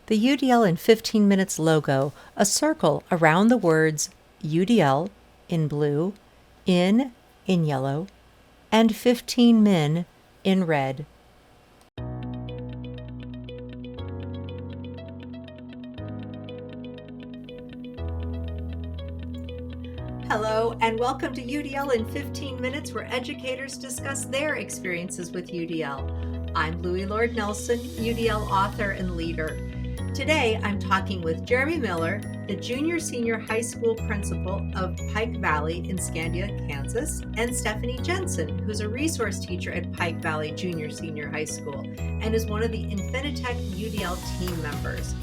The UDL in 15 Minutes logo, a circle around the words UDL in blue, in yellow, and 15 min in red. Hello, and welcome to UDL in 15 Minutes, where educators discuss their experiences with UDL. I'm Louie Lord Nelson, UDL author and leader. Today, I'm talking with Jeremy Miller, the junior-senior high school principal of Pike Valley in Scandia, Kansas, and Stephanie Jensen, who's a resource teacher at Pike Valley Junior High School and is one of the Infinitec UDL team members.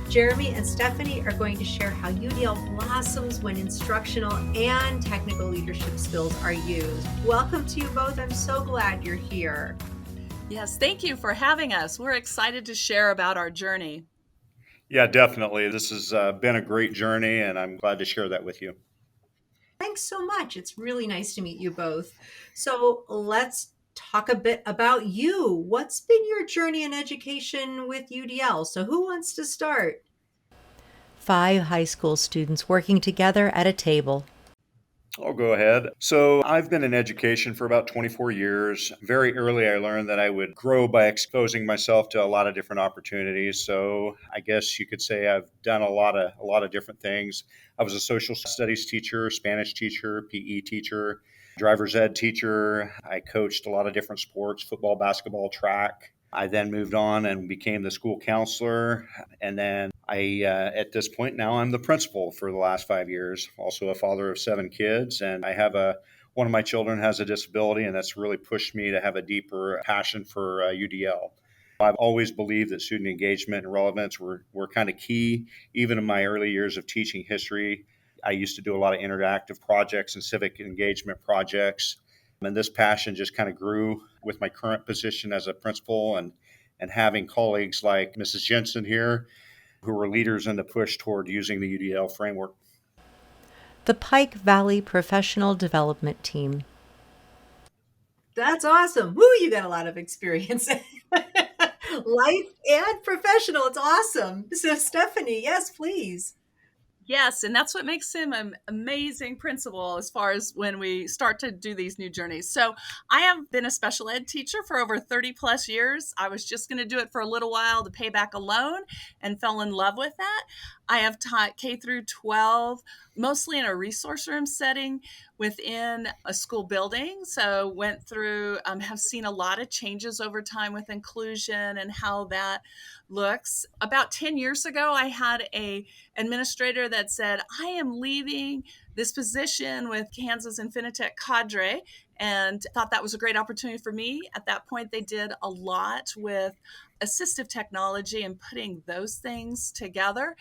Jeremy and Stephanie are going to share how UDL blossoms when instructional and technical leadership skills are used. Welcome to you both. I'm so glad you're here. Yes, thank you for having us. We're excited to share about our journey. Yeah, definitely. This has been a great journey, and I'm glad to share that with you. Thanks so much. It's really nice to meet you both. So let's talk a bit about you. What's been your journey in education with UDL? So who wants to start? 5 high school students working together at a table. I'll go ahead. So, I've been in education for about 24 years. Very early, I learned that I would grow by exposing myself to a lot of different opportunities. So, I guess you could say I've done a lot of different things. I was a social studies teacher, Spanish teacher, PE teacher, driver's ed teacher. I coached a lot of different sports, football, basketball, track. I then moved on and became the school counselor. And then at this point now, I'm the principal for the last 5 years, also a father of 7 kids. And one of my children has a disability, and that's really pushed me to have a deeper passion for UDL. I've always believed that student engagement and relevance were kind of key, even in my early years of teaching history. I used to do a lot of interactive projects and civic engagement projects. And this passion just kind of grew with my current position as a principal and having colleagues like Mrs. Jensen here who are leaders in the push toward using the UDL framework. The Pike Valley Professional Development Team. That's awesome. Woo, you got a lot of experience. Life and professional. It's awesome. So, Stephanie, yes, please. Yes, and that's what makes him an amazing principal as far as when we start to do these new journeys. So I have been a special ed teacher for over 30 plus years. I was just going to do it for a little while to pay back a loan and fell in love with that. I have taught K through 12, mostly in a resource room setting within a school building. So went through, have seen a lot of changes over time with inclusion and how that looks. About 10 years ago, I had a administrator that said, I am leaving this position with Kansas Infinitec cadre, and thought that was a great opportunity for me. At that point, they did a lot with assistive technology and putting those things together.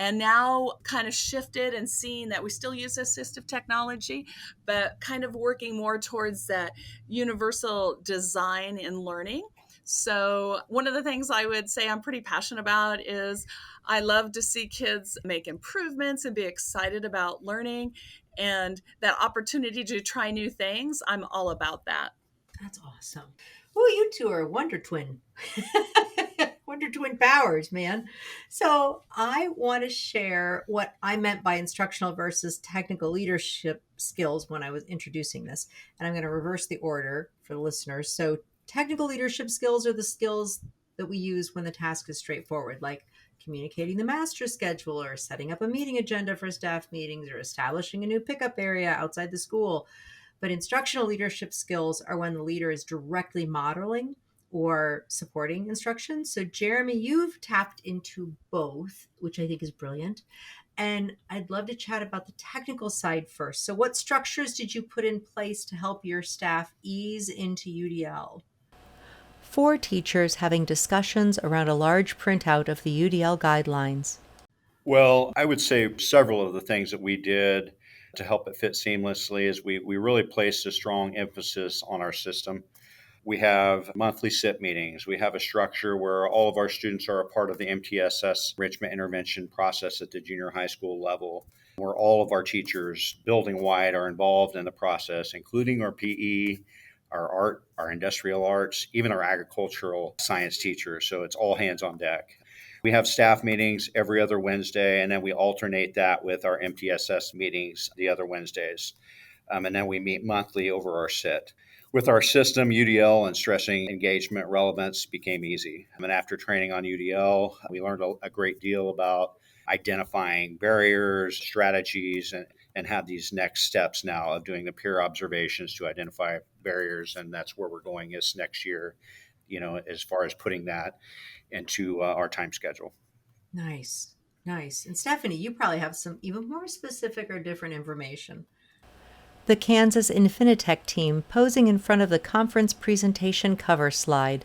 And now kind of shifted and seeing that we still use assistive technology, but kind of working more towards that universal design in learning. So one of the things I would say I'm pretty passionate about is I love to see kids make improvements and be excited about learning, and that opportunity to try new things. I'm all about that. That's awesome. Oh, you two are Wonder Twin. Wonder Twin powers, man. So I want to share what I meant by instructional versus technical leadership skills when I was introducing this. And I'm going to reverse the order for the listeners. So technical leadership skills are the skills that we use when the task is straightforward, like communicating the master schedule or setting up a meeting agenda for staff meetings or establishing a new pickup area outside the school. But instructional leadership skills are when the leader is directly modeling or supporting instruction. So, Jeremy, you've tapped into both, which I think is brilliant. And I'd love to chat about the technical side first. So, what structures did you put in place to help your staff ease into UDL? 4 teachers having discussions around a large printout of the UDL guidelines. Well, I would say several of the things that we did to help it fit seamlessly is we really placed a strong emphasis on our system. We have monthly SIP meetings. We have a structure where all of our students are a part of the MTSS enrichment intervention process at the junior high school level, where all of our teachers building wide are involved in the process, including our PE, our art, our industrial arts, even our agricultural science teachers. So it's all hands on deck. We have staff meetings every other Wednesday, and then we alternate that with our MTSS meetings the other Wednesdays. And then we meet monthly over our SIT. With our system, UDL and stressing engagement relevance became easy. And after training on UDL, we learned a great deal about identifying barriers, strategies, and have these next steps now of doing the peer observations to identify barriers. And that's where we're going this next year, as far as putting that into our time schedule. Nice. Nice. And Stephanie, you probably have some even more specific or different information. The Kansas Infinitec team posing in front of the conference presentation cover slide.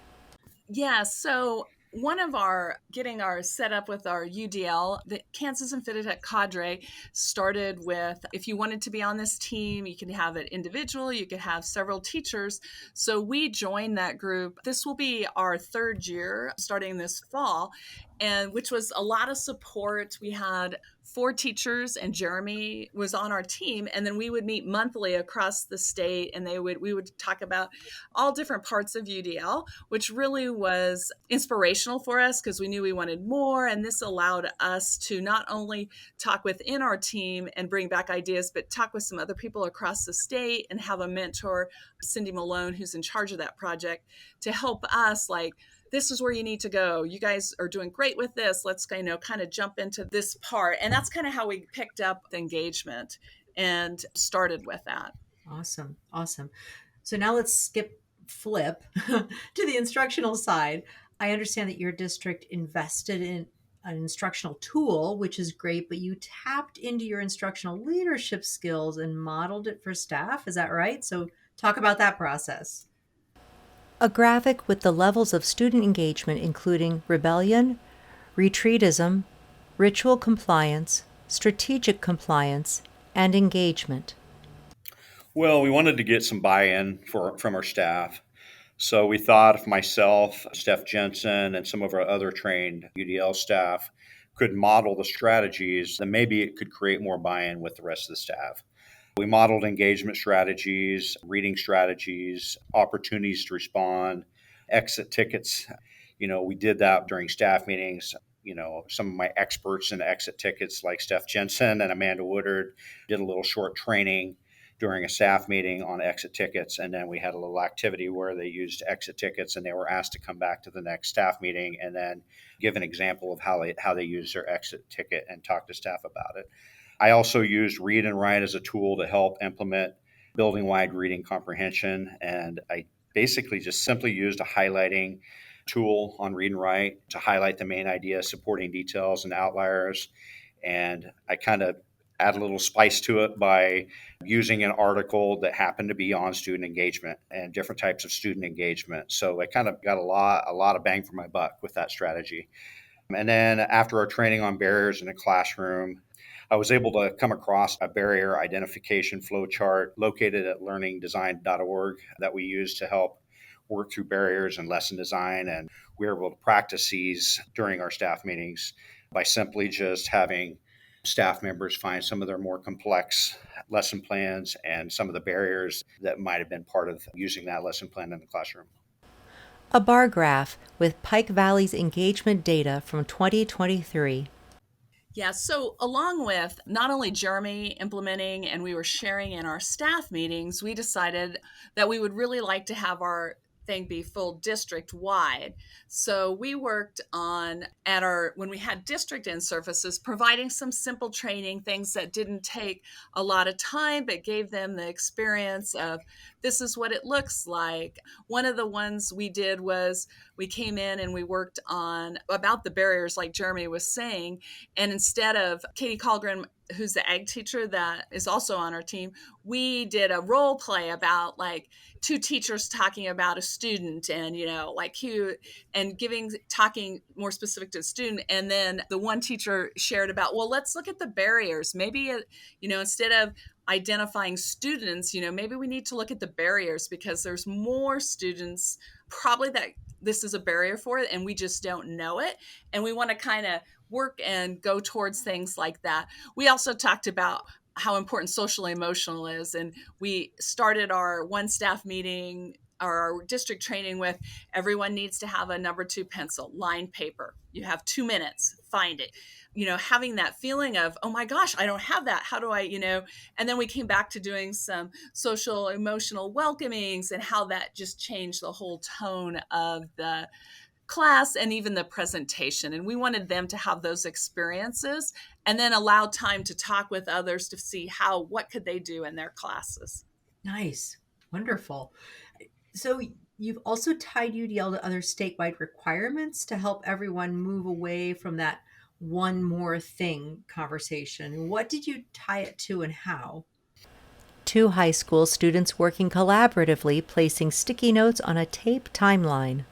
Yeah, so one of our getting our set up with our UDL, the Kansas Infinitec cadre started with, if you wanted to be on this team, you can have it individual, you could have several teachers. So we joined that group. This will be our third year starting this fall, and which was a lot of support. We had 4 teachers and Jeremy was on our team, and then we would meet monthly across the state, and we would talk about all different parts of UDL, which really was inspirational for us because we knew we wanted more. And this allowed us to not only talk within our team and bring back ideas, but talk with some other people across the state and have a mentor, Cindy Malone, who's in charge of that project, to help us this is where you need to go. You guys are doing great with this. Let's kind of jump into this part. And that's kind of how we picked up the engagement and started with that. Awesome. Awesome. So now let's flip to the instructional side. I understand that your district invested in an instructional tool, which is great, but you tapped into your instructional leadership skills and modeled it for staff. Is that right? So talk about that process. A graphic with the levels of student engagement including rebellion, retreatism, ritual compliance, strategic compliance, and engagement. Well, we wanted to get some buy-in from our staff. So we thought if myself, Steph Jensen, and some of our other trained UDL staff could model the strategies, then maybe it could create more buy-in with the rest of the staff. We modeled engagement strategies, reading strategies, opportunities to respond, exit tickets. We did that during staff meetings. Some of my experts in exit tickets, like Steph Jensen and Amanda Woodard, did a little short training during a staff meeting on exit tickets. And then we had a little activity where they used exit tickets and they were asked to come back to the next staff meeting and then give an example of how they use their exit ticket and talk to staff about it. I also used Read and Write as a tool to help implement building-wide reading comprehension. And I basically just simply used a highlighting tool on Read and Write to highlight the main ideas, supporting details, and outliers. And I kind of add a little spice to it by using an article that happened to be on student engagement and different types of student engagement. So I kind of got a lot of bang for my buck with that strategy. And then after our training on barriers in the classroom, I was able to come across a barrier identification flowchart located at learningdesign.org that we use to help work through barriers and lesson design. And we were able to practice these during our staff meetings by simply just having staff members find some of their more complex lesson plans and some of the barriers that might have been part of using that lesson plan in the classroom. A bar graph with Pike Valley's engagement data from 2023. Yeah, so along with not only Jeremy implementing and we were sharing in our staff meetings, we decided that we would really like to have our thing be full district wide. So we worked on when we had district in-services, providing some simple training, things that didn't take a lot of time, but gave them the experience of this is what it looks like. One of the ones we did was we came in and we worked on about the barriers like Jeremy was saying. And instead of Katie Colgren, who's the ag teacher that is also on our team, we did a role play about 2 teachers talking about a student and, talking more specific to the student. And then the one teacher shared about, well, let's look at the barriers. Maybe, instead of identifying students, maybe we need to look at the barriers because there's more students probably that this is a barrier for it and we just don't know it. And we want to kind of work and go towards things like that. We also talked about how important social emotional is. And we started our one staff meeting our district training with everyone needs to have a number 2 pencil, lined paper. You have 2 minutes, find it. Having that feeling of, oh my gosh, I don't have that. How do I, and then we came back to doing some social emotional welcomings and how that just changed the whole tone of the class and even the presentation. And we wanted them to have those experiences and then allow time to talk with others to see what could they do in their classes. Nice. Wonderful. So you've also tied UDL to other statewide requirements to help everyone move away from that one more thing conversation. What did you tie it to and how? 2 high school students working collaboratively, placing sticky notes on a tape timeline.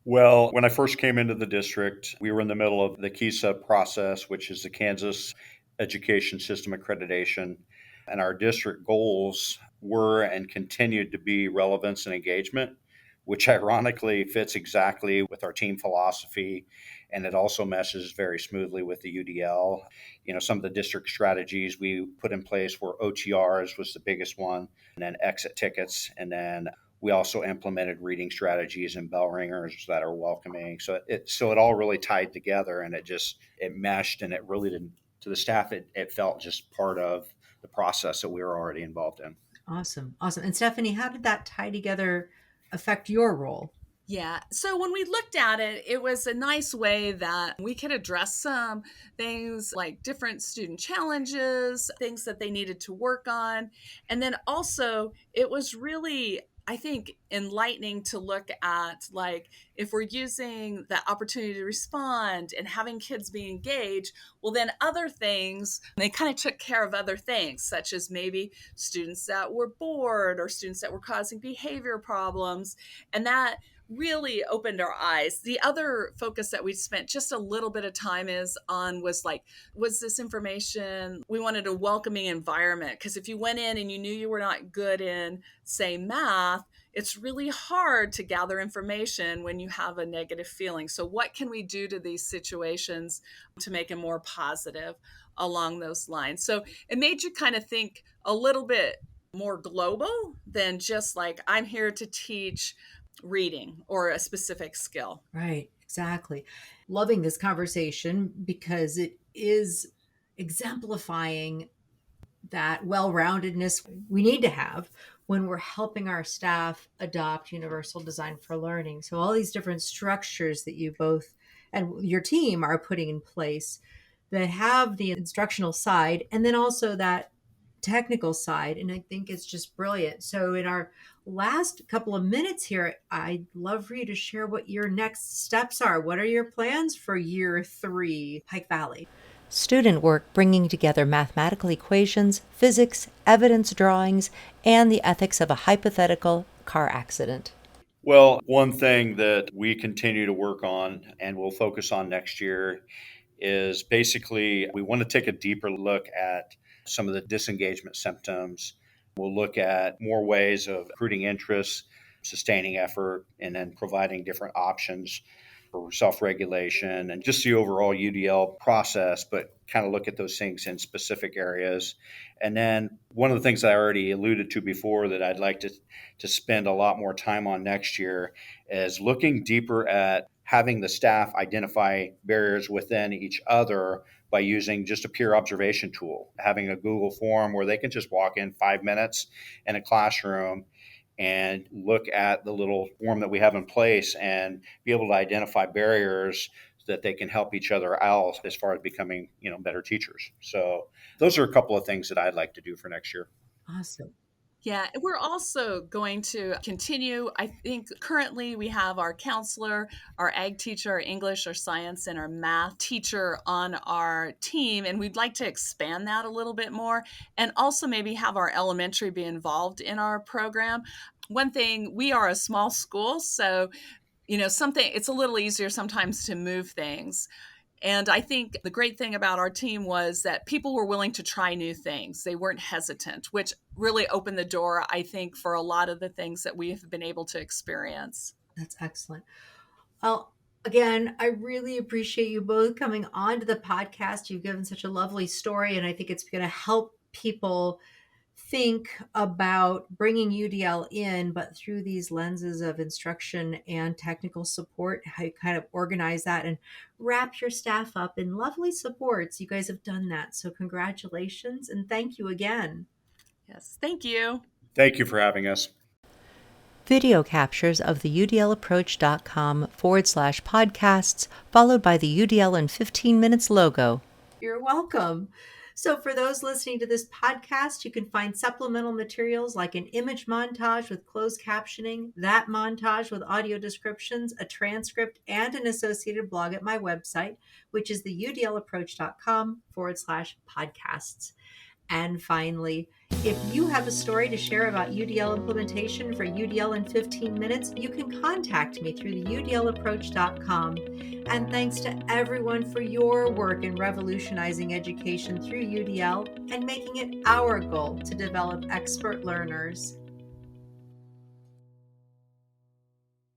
Well, when I first came into the district, we were in the middle of the KESA process, which is the Kansas Education System Accreditation. And our district goals were and continued to be relevance and engagement, which ironically fits exactly with our team philosophy. And it also meshes very smoothly with the UDL. Some of the district strategies we put in place were OTRs was the biggest one, and then exit tickets. And then we also implemented reading strategies and bell ringers that are welcoming. So it all really tied together, and it meshed, and it really didn't, to the staff, it felt just part of the process that we were already involved in. Awesome. Awesome. And Stephanie, how did that tie together affect your role? Yeah. So when we looked at it, it was a nice way that we could address some things like different student challenges, things that they needed to work on. And then also, it was really, I think, enlightening to look at, like, if we're using that opportunity to respond and having kids be engaged, well, then other things, they kind of took care of other things, such as maybe students that were bored or students that were causing behavior problems. And that really opened our eyes. The other focus that we spent just a little bit of time was this information, we wanted a welcoming environment, because if you went in and you knew you were not good in, say, math, it's really hard to gather information when you have a negative feeling. So what can we do to these situations to make it more positive along those lines? So it made you kind of think a little bit more global than just like, I'm here to teach reading or a specific skill. Right, exactly. Loving this conversation because it is exemplifying that well-roundedness we need to have when we're helping our staff adopt universal design for learning. So all these different structures that you both and your team are putting in place that have the instructional side and then also that technical side. And I think it's just brilliant. So in our last couple of minutes here, I'd love for you to share what your next steps are. What are your plans for year 3, Pike Valley? Student work bringing together mathematical equations, physics, evidence drawings, and the ethics of a hypothetical car accident. Well, one thing that we continue to work on and we'll focus on next year is basically we want to take a deeper look at some of the disengagement symptoms. We'll look at more ways of recruiting interest, sustaining effort, and then providing different options for self-regulation and just the overall UDL process, but kind of look at those things in specific areas. And then one of the things I already alluded to before that I'd like to spend a lot more time on next year is looking deeper at having the staff identify barriers within each other by using just a peer observation tool, having a Google form where they can just walk in 5 minutes in a classroom and look at the little form that we have in place and be able to identify barriers so that they can help each other out as far as becoming, better teachers. So those are a couple of things that I'd like to do for next year. Awesome. Yeah, we're also going to continue. I think currently we have our counselor, our ag teacher, our English, our science, and our math teacher on our team. And we'd like to expand that a little bit more and also maybe have our elementary be involved in our program. One thing, we are a small school, so it's a little easier sometimes to move things. And I think the great thing about our team was that people were willing to try new things. They weren't hesitant, which really opened the door, I think, for a lot of the things that we have been able to experience. That's excellent. Well, again, I really appreciate you both coming on to the podcast. You've given such a lovely story, and I think it's going to help people think about bringing UDL in, but through these lenses of instruction and technical support, how you kind of organize that and wrap your staff up in lovely supports. You guys have done that. So congratulations and thank you again. Yes, thank you. Thank you for having us. Video captures of the udlapproach.com/podcasts, followed by the UDL in 15 minutes logo. You're welcome. So for those listening to this podcast, you can find supplemental materials like an image montage with closed captioning, that montage with audio descriptions, a transcript, and an associated blog at my website, which is the udlapproach.com/podcasts. And finally, if you have a story to share about UDL implementation for UDL in 15 minutes, you can contact me through the udlapproach.com. And thanks to everyone for your work in revolutionizing education through UDL and making it our goal to develop expert learners.